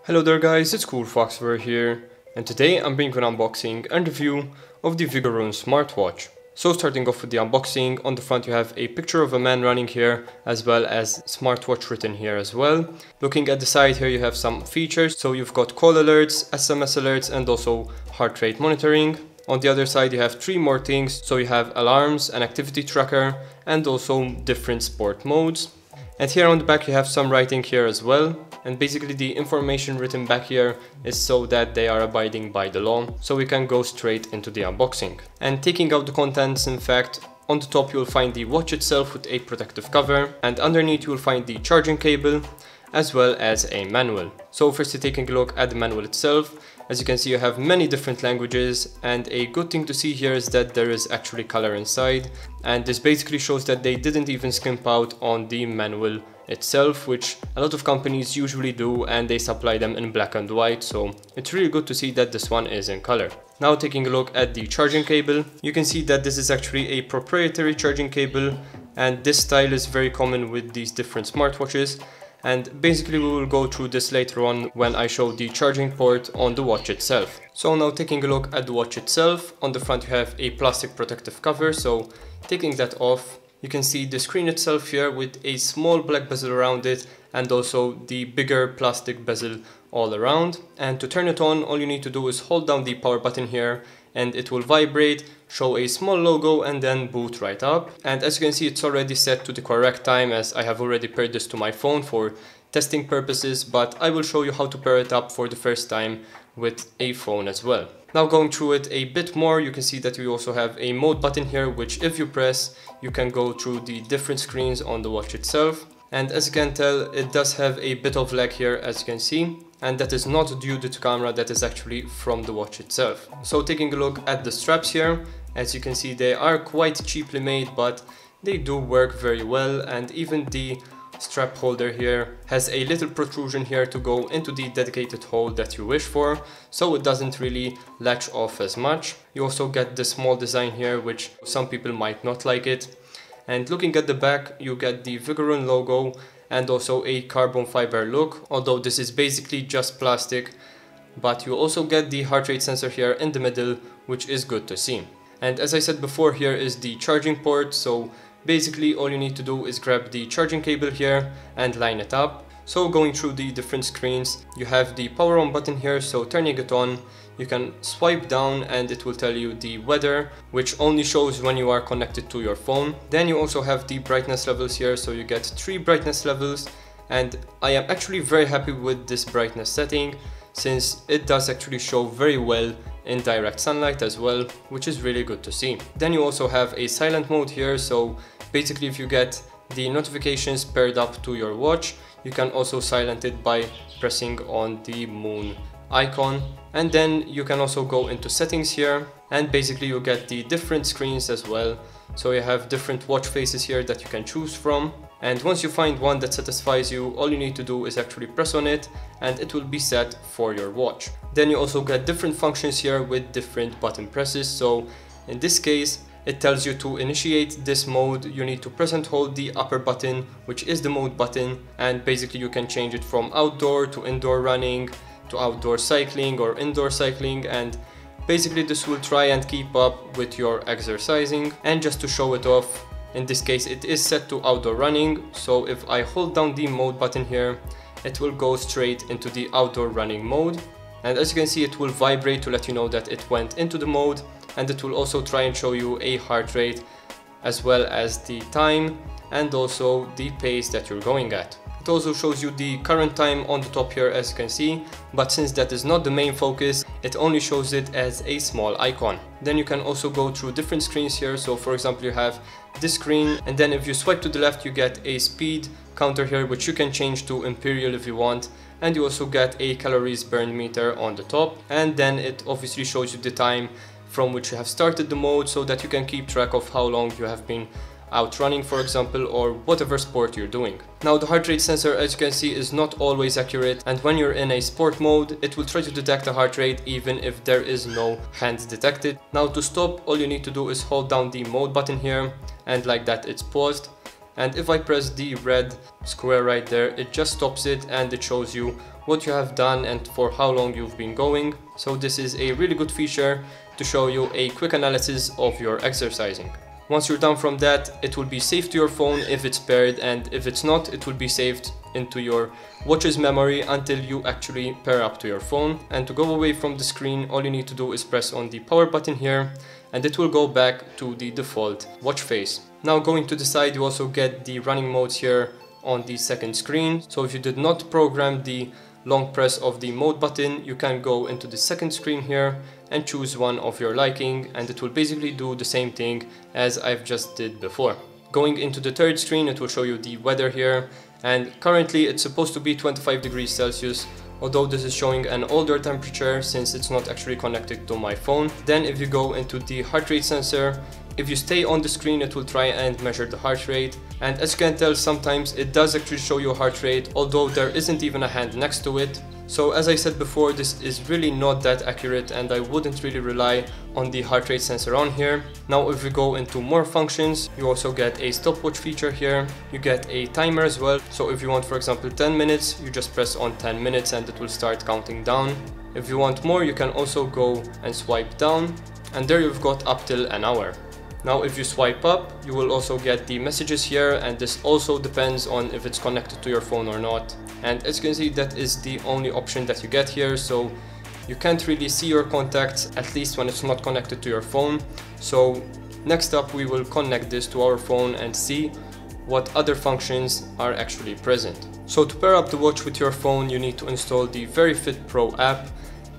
Hello there guys, it's CoolFox here, and today I'm bringing an unboxing and review of the Vigorun Smartwatch. So starting off with the unboxing, on the front you have a picture of a man running here, as well as smartwatch written here as well. Looking at the side here you have some features, so you've got call alerts, SMS alerts and also heart rate monitoring. On the other side you have three more things, so you have alarms, an activity tracker and also different sport modes. And here on the back you have some writing here as well, and basically the information written back here is so that they are abiding by the law, so we can go straight into the unboxing. And taking out the contents, in fact, on the top you'll find the watch itself with a protective cover, and underneath you'll find the charging cable as well as a manual. So firstly, taking a look at the manual itself, as you can see you have many different languages, and a good thing to see here is that there is actually color inside, and this basically shows that they didn't even skimp out on the manual itself, which a lot of companies usually do, and they supply them in black and white, so it's really good to see that this one is in color. Now taking a look at the charging cable, you can see that this is actually a proprietary charging cable, and this style is very common with these different smartwatches. And basically we will go through this later on when I show the charging port on the watch itself. So now taking a look at the watch itself, on the front you have a plastic protective cover, so taking that off, you can see the screen itself here with a small black bezel around it and also the bigger plastic bezel all around. And to turn it on, all you need to do is hold down the power button here and it will vibrate, show a small logo and then boot right up. And as you can see, it's already set to the correct time, as I have already paired this to my phone for testing purposes, but I will show you how to pair it up for the first time with a phone as well. Now going through it a bit more, you can see that we also have a mode button here, which if you press, you can go through the different screens on the watch itself. And as you can tell, it does have a bit of lag here, as you can see, and that is not due to the camera, that is actually from the watch itself. So taking a look at the straps here, as you can see they are quite cheaply made, but they do work very well, and even the strap holder here has a little protrusion here to go into the dedicated hole that you wish for, so it doesn't really latch off as much. You also get the small design here, which some people might not like it. And looking at the back, you get the Vigorun logo and also a carbon fiber look, although this is basically just plastic, but you also get the heart rate sensor here in the middle, which is good to see. And as I said before, here is the charging port, so basically all you need to do is grab the charging cable here and line it up. So going through the different screens, you have the power on button here, so turning it on, you can swipe down and it will tell you the weather, which only shows when you are connected to your phone. Then you also have the brightness levels here, so you get 3 brightness levels, and I am actually very happy with this brightness setting, since it does actually show very well in direct sunlight as well, which is really good to see. Then you also have a silent mode here, so basically if you get the notifications paired up to your watch, you can also silence it by pressing on the moon icon. And then you can also go into settings here, and basically you get the different screens as well. So you have different watch faces here that you can choose from, and once you find one that satisfies you, all you need to do is actually press on it and it will be set for your watch. Then you also get different functions here with different button presses. So in this case, it tells you to initiate this mode, you need to press and hold the upper button, which is the mode button, and basically you can change it from outdoor to indoor running, to outdoor cycling or indoor cycling, and basically this will try and keep up with your exercising. And just to show it off, in this case it is set to outdoor running, so if I hold down the mode button here, it will go straight into the outdoor running mode. And as you can see, it will vibrate to let you know that it went into the mode, and it will also try and show you a heart rate as well as the time and also the pace that you're going at. It also shows you the current time on the top here, as you can see, but since that is not the main focus, it only shows it as a small icon. Then you can also go through different screens here, so for example you have this screen, and then if you swipe to the left you get a speed counter here, which you can change to imperial if you want, and you also get a calories burned meter on the top, and then it obviously shows you the time from which you have started the mode, so that you can keep track of how long you have been out running, for example, or whatever sport you're doing. Now the heart rate sensor, as you can see, is not always accurate, and when you're in a sport mode, it will try to detect a heart rate even if there is no hand detected. Now to stop, all you need to do is hold down the mode button here, and like that it's paused. and if I press the red square right there, it just stops it and it shows you what you have done and for how long you've been going. So this is a really good feature to show you a quick analysis of your exercising. Once you're done from that, it will be saved to your phone if it's paired, and if it's not, it will be saved into your watch's memory until you actually pair up to your phone. And to go away from the screen, all you need to do is press on the power button here and it will go back to the default watch face. Now going to the side, you also get the running modes here on the second screen. So if you did not program the long press of the mode button, you can go into the second screen here and choose one of your liking, and it will basically do the same thing as I've just did before. Going into the third screen, it will show you the weather here, and currently it's supposed to be 25 degrees Celsius, although this is showing an older temperature since it's not actually connected to my phone. Then if you go into the heart rate sensor, if you stay on the screen, it will try and measure the heart rate, and as you can tell, sometimes it does actually show your heart rate, although there isn't even a hand next to it. So as I said before, this is really not that accurate and I wouldn't really rely on the heart rate sensor on here. Now if we go into more functions, you also get a stopwatch feature here. You get a timer as well, so if you want, for example, 10 minutes, you just press on 10 minutes and it will start counting down. If you want more, you can also go and swipe down, and there you've got up till an hour. Now if you swipe up, you will also get the messages here, and this also depends on if it's connected to your phone or not. And as you can see, that is the only option that you get here, so you can't really see your contacts, at least when it's not connected to your phone. So next up, we will connect this to our phone and see what other functions are actually present. So to pair up the watch with your phone, you need to install the VeryFit Pro app,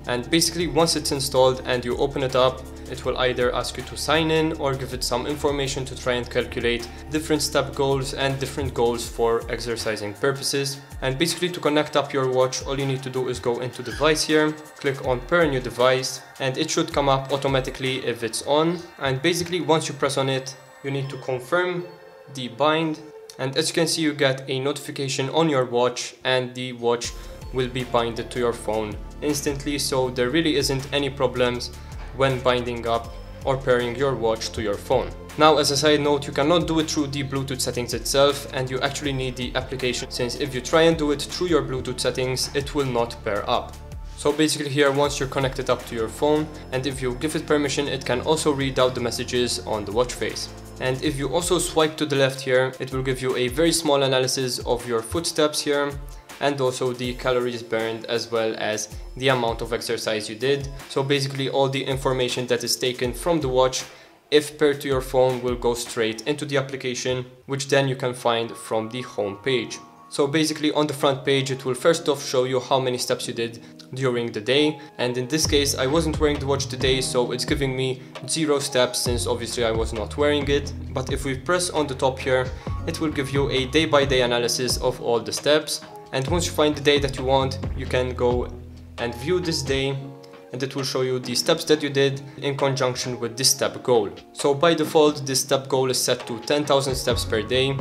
and basically once it's installed and you open it up, it will either ask you to sign in or give it some information to try and calculate different step goals and different goals for exercising purposes. And basically to connect up your watch, all you need to do is go into device here, click on pair new device, and it should come up automatically if it's on. And basically once you press on it, you need to confirm the bind, and as you can see, you get a notification on your watch and the watch will be binded to your phone instantly. So there really isn't any problems when binding up or pairing your watch to your phone. Now as a side note, you cannot do it through the Bluetooth settings itself, and you actually need the application, since if you try and do it through your Bluetooth settings, it will not pair up. So basically here, once you're connected up to your phone, and if you give it permission, it can also read out the messages on the watch face. And if you also swipe to the left here, it will give you a very small analysis of your footsteps here, and also the calories burned as well as the amount of exercise you did. So basically all the information that is taken from the watch, if paired to your phone, will go straight into the application, which then you can find from the home page. So basically on the front page, it will first off show you how many steps you did during the day, and in this case I wasn't wearing the watch today, so it's giving me 0 steps since obviously I was not wearing it. But if we press on the top here, it will give you a day-by-day analysis of all the steps. And once you find the day that you want, you can go and view this day, and it will show you the steps that you did in conjunction with this step goal. So by default, this step goal is set to 10,000 steps per day,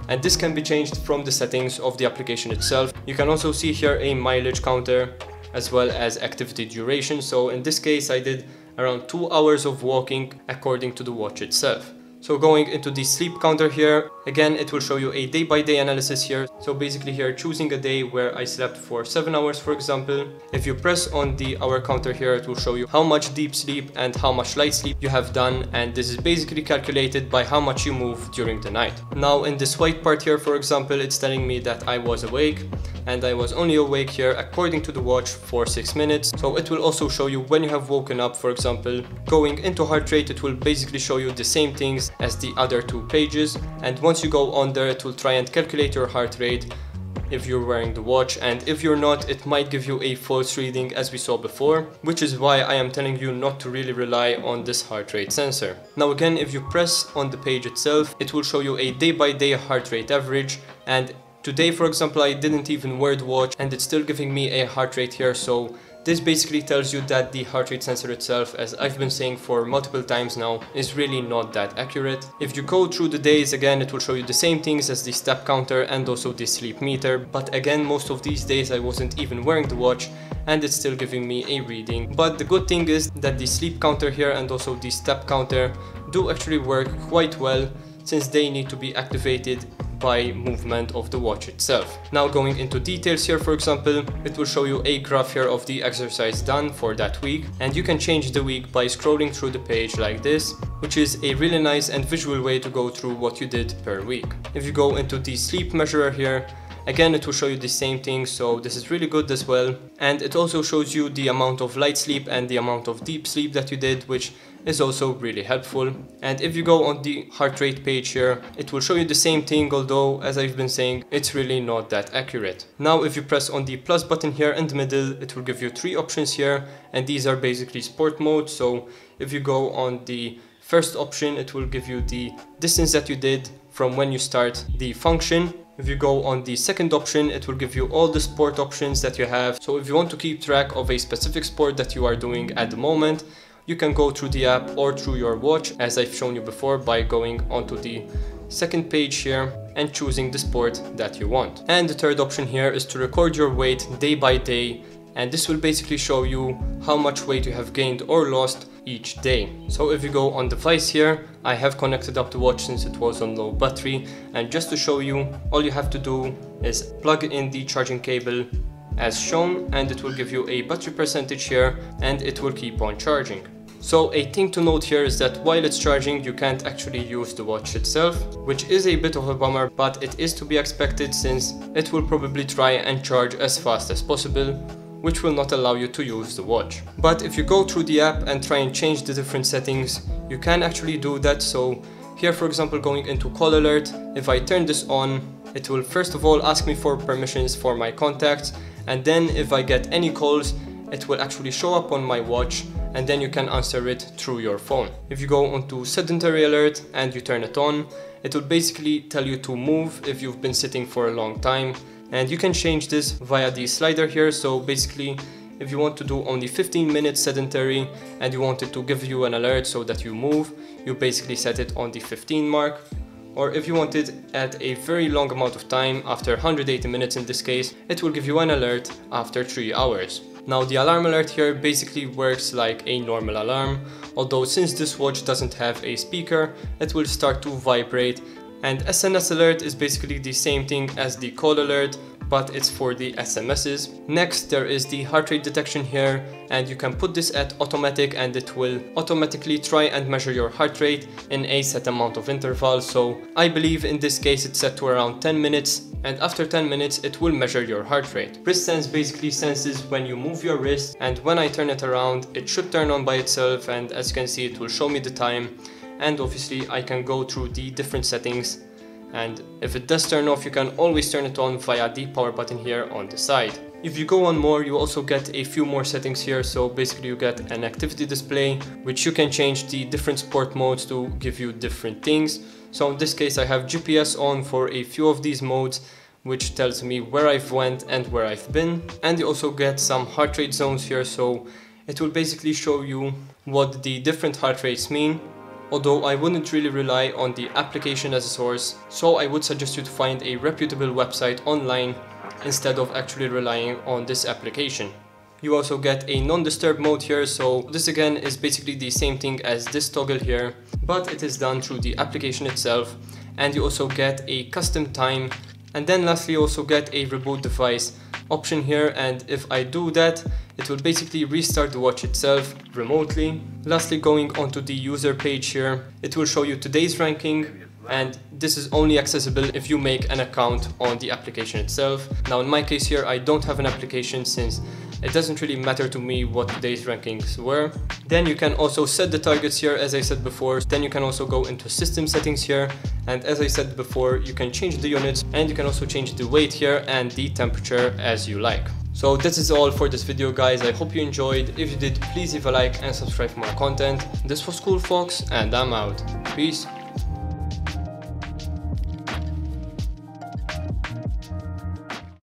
and this can be changed from the settings of the application itself. You can also see here a mileage counter as well as activity duration. So in this case, I did around 2 hours of walking according to the watch itself. So going into the sleep counter here, again it will show you a day-by-day analysis here. So basically here, choosing a day where I slept for 7 hours, for example. If you press on the hour counter here, it will show you how much deep sleep and how much light sleep you have done, and this is basically calculated by how much you move during the night. Now in this white part here, for example, it's telling me that I was awake, and I was only awake here according to the watch for 6 minutes. So it will also show you when you have woken up, for example. Going into heart rate, it will basically show you the same things as the other 2 pages, and once you go on there, it will try and calculate your heart rate if you're wearing the watch, and if you're not, it might give you a false reading as we saw before, which is why I am telling you not to really rely on this heart rate sensor. Now again, if you press on the page itself, it will show you a day-by-day heart rate average, and today, for example, I didn't even wear the watch and it's still giving me a heart rate here. So this basically tells you that the heart rate sensor itself, as I've been saying for multiple times now, is really not that accurate. If you go through the days, again, it will show you the same things as the step counter and also the sleep meter. But again, most of these days I wasn't even wearing the watch and it's still giving me a reading. But the good thing is that the sleep counter here and also the step counter do actually work quite well, since they need to be activated by movement of the watch itself. Now going into details here, for example, it will show you a graph here of the exercise done for that week, and you can change the week by scrolling through the page like this, which is a really nice and visual way to go through what you did per week. If you go into the sleep measurer here, again, it will show you the same thing, so this is really good as well. And it also shows you the amount of light sleep and the amount of deep sleep that you did, which is also really helpful. And if you go on the heart rate page here, it will show you the same thing, although as I've been saying, it's really not that accurate. Now if you press on the plus button here in the middle, it will give you 3 options here, and these are basically sport mode. So if you go on the first option, it will give you the distance that you did from when you start the function. If you go on the second option, it will give you all the sport options that you have. So if you want to keep track of a specific sport that you are doing at the moment, you can go through the app or through your watch, as I've shown you before, by going onto the second page here and choosing the sport that you want. And the third option here is to record your weight day by day, and this will basically show you how much weight you have gained or lost each day. So if you go on device here, I have connected up the watch since it was on low battery, and just to show you, all you have to do is plug in the charging cable as shown, and it will give you a battery percentage here, and it will keep on charging. So a thing to note here is that while it's charging, you can't actually use the watch itself, which is a bit of a bummer, but it is to be expected since it will probably try and charge as fast as possible, which will not allow you to use the watch. But if you go through the app and try and change the different settings, you can actually do that. So here, for example, going into call alert, if I turn this on, it will first of all ask me for permissions for my contacts, and then if I get any calls, it will actually show up on my watch, and then you can answer it through your phone. If you go onto sedentary alert and you turn it on, it will basically tell you to move if you've been sitting for a long time. And you can change this via the slider here. So basically, if you want to do only 15 minutes sedentary and you want it to give you an alert so that you move, you basically set it on the 15 mark. Or if you want it at a very long amount of time, after 180 minutes in this case, it will give you an alert after 3 hours. Now the alarm alert here basically works like a normal alarm, although since this watch doesn't have a speaker, it will start to vibrate. And SNS alert is basically the same thing as the call alert, but it's for the SMSs. Next, there is the heart rate detection here, and you can put this at automatic, and it will automatically try and measure your heart rate in a set amount of interval. So I believe in this case it's set to around 10 minutes, and after 10 minutes it will measure your heart rate. Wrist sense basically senses when you move your wrist, and when I turn it around, it should turn on by itself, and as you can see, it will show me the time. And obviously I can go through the different settings, and if it does turn off, you can always turn it on via the power button here on the side. If you go on more, you also get a few more settings here. So basically you get an activity display, which you can change the different sport modes to give you different things. So in this case I have GPS on for a few of these modes, which tells me where I've went and where I've been. And you also get some heart rate zones here, so it will basically show you what the different heart rates mean. Although I wouldn't really rely on the application as a source, so I would suggest you to find a reputable website online instead of actually relying on this application. You also get a non-disturb mode here, so this again is basically the same thing as this toggle here, but it is done through the application itself. And you also get a custom time, and then lastly you also get a reboot device option here, and if I do that, it will basically restart the watch itself remotely. Lastly, going onto the user page here, it will show you today's ranking, and this is only accessible if you make an account on the application itself. Now in my case here, I don't have an application since it doesn't really matter to me what today's rankings were. Then you can also set the targets here, as I said before. Then you can also go into system settings here, and as I said before, you can change the units, and you can also change the weight here and the temperature as you like. So this is all for this video, guys. I hope you enjoyed. If you did, please leave a like and subscribe for more content. This was CoolFox, and I'm out. Peace.